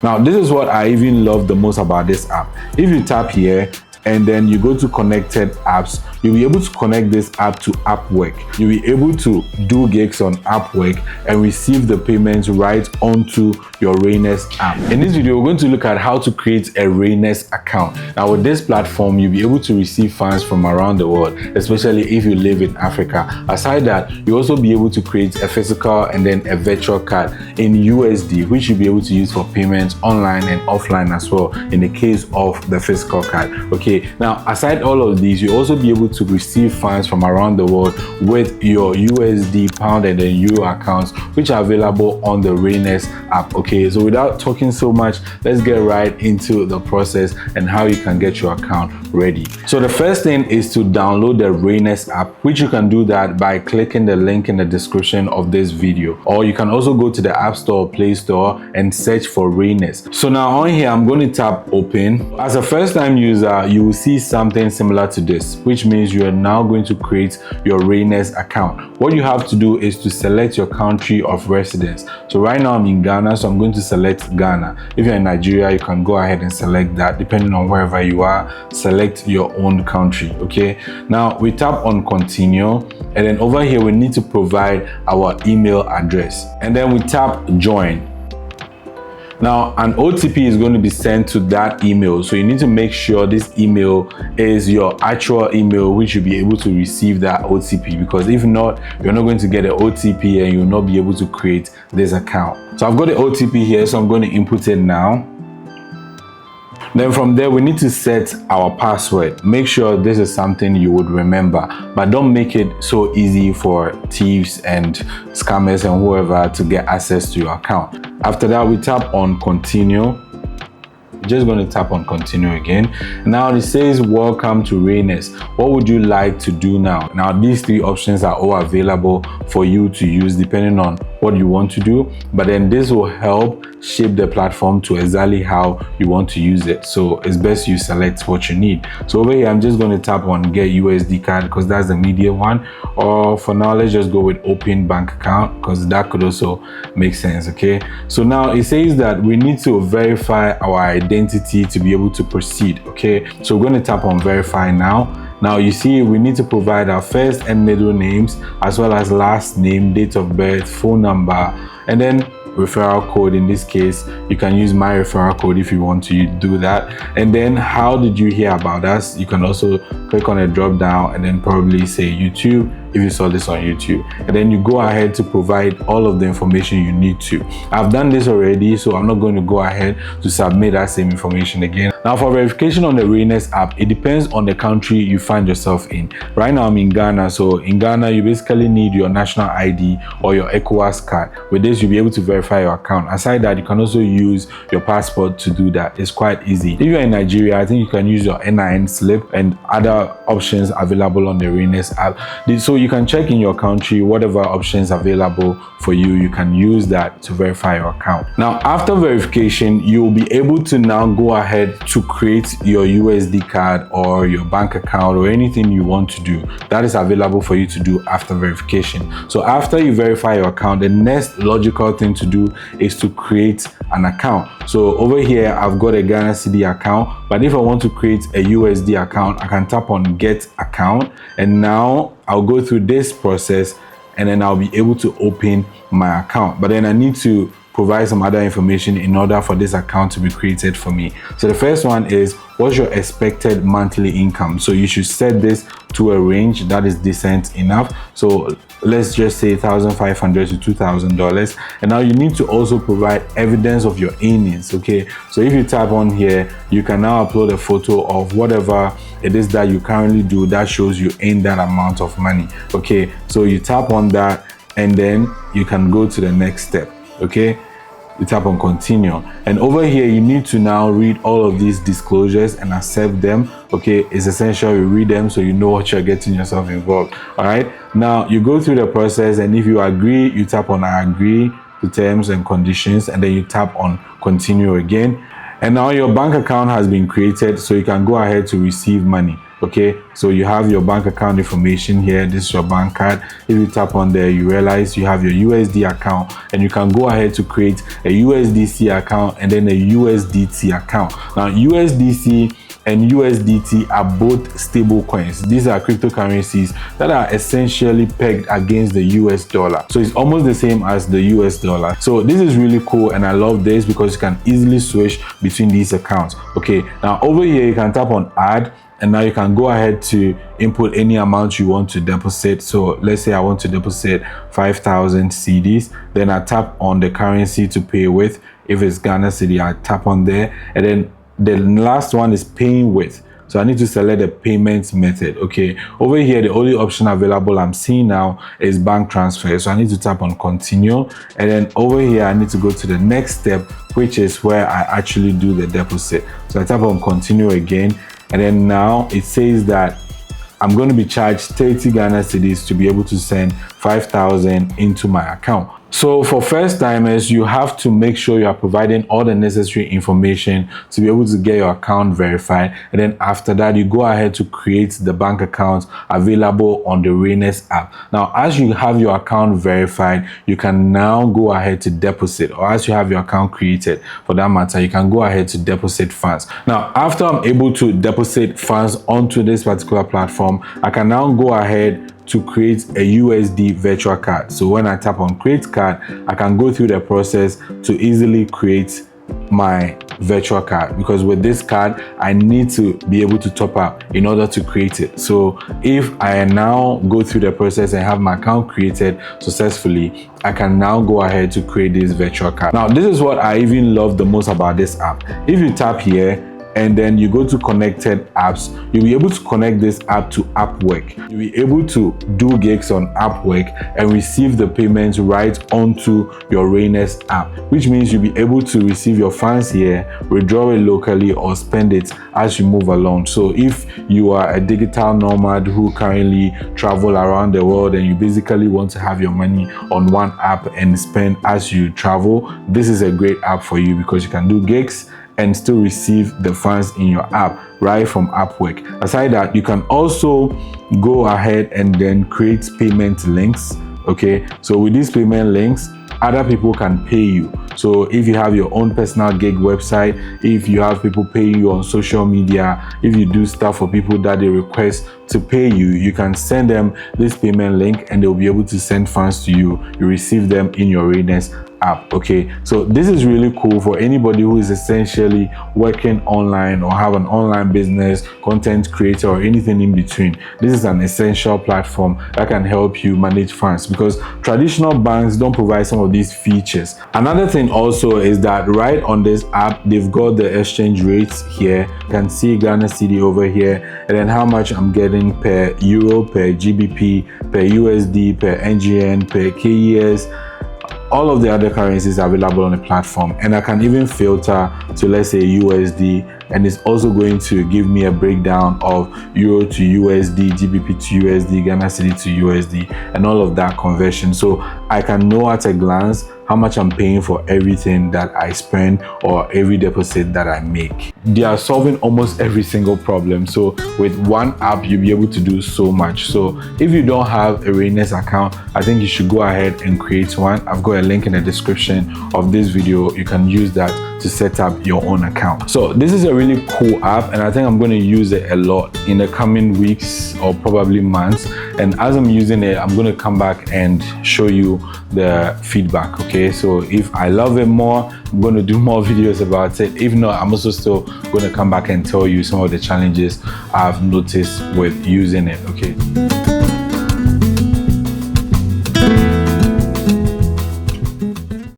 Now, this is what I even love the most about this app. If you tap here and then you go to connected apps, you'll be able to connect this app to Upwork. You'll be able to do gigs on Upwork and receive the payments right onto your Raenest app. In this video, we're going to look at how to create a Raenest account. Now, with this platform, you'll be able to receive funds from around the world, especially if you live in Africa. Aside that, you'll also be able to create a physical and then a virtual card in USD, which you'll be able to use for payments online and offline as well in the case of the physical card. Okay, now aside all of these, you'll also be able to receive funds from around the world with your USD, pound and then euro accounts, which are available on the Raenest app. Okay, so without talking so much, let's get right into the process and how you can get your account ready. So the first thing is to download the Raenest app, which you can do that by clicking the link in the description of this video, or you can also go to the App Store or Play Store and search for Raenest. So now on here, I'm going to tap open. As a first-time user, you will see something similar to this, which means you are now going to create your Raenest account. What you have to do is to select your country of residence. So right now I'm in Ghana, so I'm going to select Ghana. If you're in Nigeria, you can go ahead and select that. Depending on wherever you are, select your own country. Okay, now we tap on continue, and then over here we need to provide our email address, and then we tap join. Now, an OTP is going to be sent to that email, so you need to make sure this email is your actual email, which you'll be able to receive that OTP, because if not, you're not going to get an OTP and you'll not be able to create this account. So I've got the OTP here, so I'm going to input it now. Then from there, we need to set our password. Make sure this is something you would remember, but don't make it so easy for thieves and scammers and whoever to get access to your account. After that, we tap on continue. Just going to tap on continue again. Now it says welcome to Raenest. What would you like to do now? Now these three options are all available for you to use depending on what you want to do, but then this will help shape the platform to exactly how you want to use it. So it's best you select what you need. So over here, I'm just going to tap on get USD card because that's the medium one, or for now let's just go with open bank account because that could also make sense. Okay, so now it says that we need to verify our identity to be able to proceed. Okay, so we're going to tap on verify now. Now you see we need to provide our first and middle names as well as last name, date of birth, phone number, and then referral code. In this case, you can use my referral code if you want to do that. And then how did you hear about us? You can also click on a drop down and then probably say YouTube if you saw this on YouTube, and then you go ahead to provide all of the information you need to. I've done this already, so I'm not going to go ahead to submit that same information again. Now for verification on the Raenest app, it depends on the country you find yourself in. Right now I'm in Ghana, so in Ghana you basically need your national ID or your ECOWAS card. With this you'll be able to verify your account. Aside that, you can also use your passport to do that. It's quite easy. If you're in Nigeria, I think you can use your NIN slip and other options available on the Raenest app. So you can check in your country whatever options available for you. You can use that to verify your account. Now after verification, you will be able to now go ahead to create your USD card or your bank account or anything you want to do. That is available for you to do after verification. So after you verify your account, the next logical thing to do is to create an account. So over here I've got a Ghana cedi account, but if I want to create a USD account, I can tap on get account, and now I'll go through this process and then I'll be able to open my account. But then I need to provide some other information in order for this account to be created for me. So the first one is, what's your expected monthly income? So you should set this to a range that is decent enough. So let's just say $1,500 to $2,000. And now you need to also provide evidence of your earnings. Okay, so if you tap on here, you can now upload a photo of whatever it is that you currently do that shows you earn that amount of money. Okay, so you tap on that and then you can go to the next step. Okay, you tap on continue, and over here you need to now read all of these disclosures and accept them. Okay, it's essential you read them so you know what you're getting yourself involved. All right, now you go through the process, and if you agree, you tap on I agree to terms and conditions, and then you tap on continue again. And now your bank account has been created, so you can go ahead to receive money. Okay, so you have your bank account information here. This is your bank card. If you tap on there, you realize you have your USD account, and you can go ahead to create a USDC account and then a USDT account. Now USDC and USDT are both stable coins. These are cryptocurrencies that are essentially pegged against the US dollar. So it's almost the same as the US dollar. So this is really cool, and I love this because you can easily switch between these accounts. Okay, now over here you can tap on add, and now you can go ahead to input any amount you want to deposit. So let's say I want to deposit 5,000 CDs. Then I tap on the currency to pay with. If it's Ghana cedi, I tap on there, and then the last one is paying with. So I need to select the payment method. Okay, over here the only option available I'm seeing now is bank transfer. So I need to tap on continue, and then over here I need to go to the next step, which is where I actually do the deposit. So I tap on continue again, and then now it says that I'm going to be charged 30 Ghana cedis to be able to send 5,000 into my account. So for first timers, you have to make sure you are providing all the necessary information to be able to get your account verified, and then after that you go ahead to create the bank account available on the Raenest app. Now as you have your account verified, you can now go ahead to deposit, or as you have your account created for that matter, you can go ahead to deposit funds. Now after I'm able to deposit funds onto this particular platform, I can now go ahead to create a USD virtual card. So when I tap on create card, I can go through the process to easily create my virtual card, because with this card I need to be able to top up in order to create it. So if I now go through the process and have my account created successfully, I can now go ahead to create this virtual card. Now this is what I even love the most about this app. If you tap here and then you go to connected apps, you'll be able to connect this app to Upwork. You'll be able to do gigs on Upwork and receive the payments right onto your Raenest app, which means you'll be able to receive your funds here, withdraw it locally, or spend it as you move along. So if you are a digital nomad who currently travel around the world and you basically want to have your money on one app and spend as you travel, this is a great app for you, because you can do gigs and still receive the funds in your app right from Upwork. Aside that, you can also go ahead and then create payment links. Okay, so with these payment links, other people can pay you. So if you have your own personal gig website, if you have people paying you on social media, if you do stuff for people that they request to pay you, you can send them this payment link and they'll be able to send funds to you. You receive them in your Raenest app. Okay, so this is really cool for anybody who is essentially working online or have an online business, content creator, or anything in between. This is an essential platform that can help you manage funds, because traditional banks don't provide some of these features. Another thing also is that right on this app, they've got the exchange rates here. You can see Ghana cedi over here, and then how much I'm getting per euro, per GBP, per USD, per NGN, per KES. All of the other currencies are available on the platform, and I can even filter to, let's say, USD, and it's also going to give me a breakdown of euro to USD, GBP to USD, Ghana cedi to USD, and all of that conversion. So I can know at a glance how much I'm paying for everything that I spend or every deposit that I make. They are solving almost every single problem. So with one app, you'll be able to do so much. So if you don't have a Raenest account, I think you should go ahead and create one. I've got a link in the description of this video. You can use that to set up your own account. So this is a really cool app, and I think I'm going to use it a lot in the coming weeks or probably months. And as I'm using it, I'm going to come back and show you the feedback. Okay, so if I love it more, I'm going to do more videos about it. If not, I'm also still going to come back and tell you some of the challenges I've noticed with using it. Okay.